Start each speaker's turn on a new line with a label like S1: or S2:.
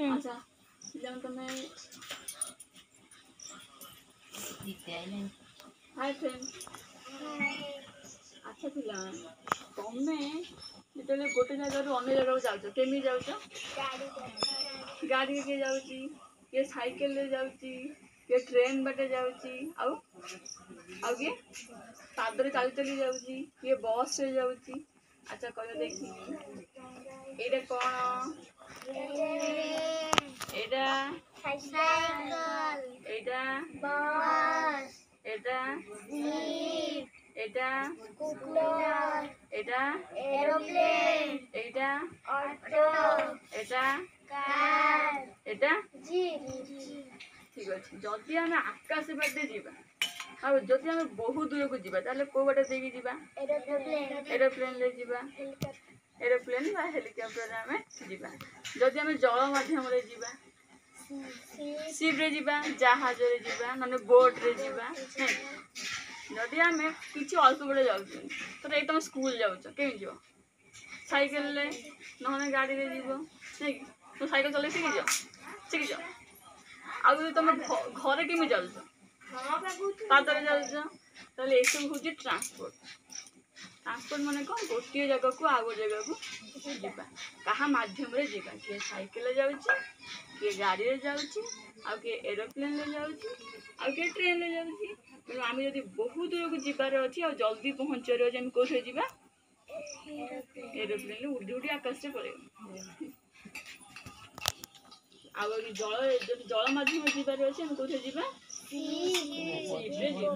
S1: अच्छा जब तुम्हें हाय फ्रेंड अच्छा पिला तमे যেতলে গোটে জায়গাରୁ ଅନ୍ୟ ଜାଗାକୁ ଯାଉଛ କେମିତି ଯାଉଛ ଗାଡ଼ିରେ କିଏ ଯାଉଛି କିଏ ସାଇକେଲରେ ଯାଉଛି କିଏ ଟ୍ରେନ୍ ବାଟେ ଯାଉଛି ଆଉ କିଏ ପାଦରେ ଚାଲି ଚାଲି ଯାଉଛି କିଏ ବସ୍ରେ ଯାଉଛି ଆଚ୍ଛା କହିବ ଦେଖି ଏଇଟା କ'ଣ ଏଇଟା ସାଇକେଲ ଏଇଟା ବସ୍ ଏଇଟା ଜିପ୍ এটা স্কুটার এটা এরোপ্লেন এটা অটো এটা কার এটা জিপ ঠিক আছে যদি আমি আকাশ বাটে ଯିବା ଆଉ ଯଦି ଆମେ ବହୁତ ଦୂରକୁ ଯିବା ତାହେଲେ କୋଉ ବାଟେ ଦେଇକି ଯିବା ଏରୋପ୍ଲେନରେ ଯିବା ଏରୋପ୍ଲେନ ବା ହେଲିକପ୍ଟରରେ ଆମେ ଯିବା ଯଦି ଆମେ ଜଳ ମାଧ୍ୟମରେ ଯିବା ଶିପରେ ଯିବା ଜାହାଜରେ ଯିବା ମାନେ ବୋଟରେ ଯିବା ଯଦି ଆମେ କିଛି ଅଳ୍ପ ବାଟ ଯାଉଛୁ ତ ଏଇ ତମେ ସ୍କୁଲ ଯାଉଛ କେମିତି ଯିବ ସାଇକେଲରେ ନହେଲେ ଗାଡ଼ିରେ ଯିବ ନାଇଁ ତ ସାଇକେଲ ଚଲେଇ ଶିଖିଛ ଆଉ ଯଦି ତମେ ଘରେ କେମିତି ଯାଉଛ ପାଦରେ ଯାଉଛ ତାହେଲେ ଏସବୁ ହେଉଛି ଟ୍ରାନ୍ସପୋର୍ଟ ମାନେ କ'ଣ ଗୋଟିଏ ଜାଗାକୁ ଆଉ ଗୋଟେ ଜାଗାକୁ ଯିବା କାହା ମାଧ୍ୟମରେ ଯିବା କିଏ ସାଇକେଲରେ ଯାଉଛି କିଏ ଗାଡ଼ିରେ ଯାଉଛି ଆଉ କିଏ ଏରୋପ୍ଲେନରେ ଯାଉଛି ଆଉ କିଏ ଟ୍ରେନରେ ଯାଉଛି ତେଣୁ ଆମେ ଯଦି ବହୁତ ଦୂରକୁ ଯିବାର ଅଛି ଆଉ ଜଲ୍ଦି ପହଞ୍ଚିବାର ଅଛି ଆମେ କୋଉଥିରେ ଯିବା ଏରୋପ୍ଲେନରେ ଉଡ଼ି ଉଡ଼ି ଆକାଶରେ ପଳେଇବା ଆଉ ଯଦି ଜଳ ମାଧ୍ୟମରେ ଯିବାର ଅଛି ଆମେ କୋଉଥିରେ ଯିବା ଶିପରେ ଯିବା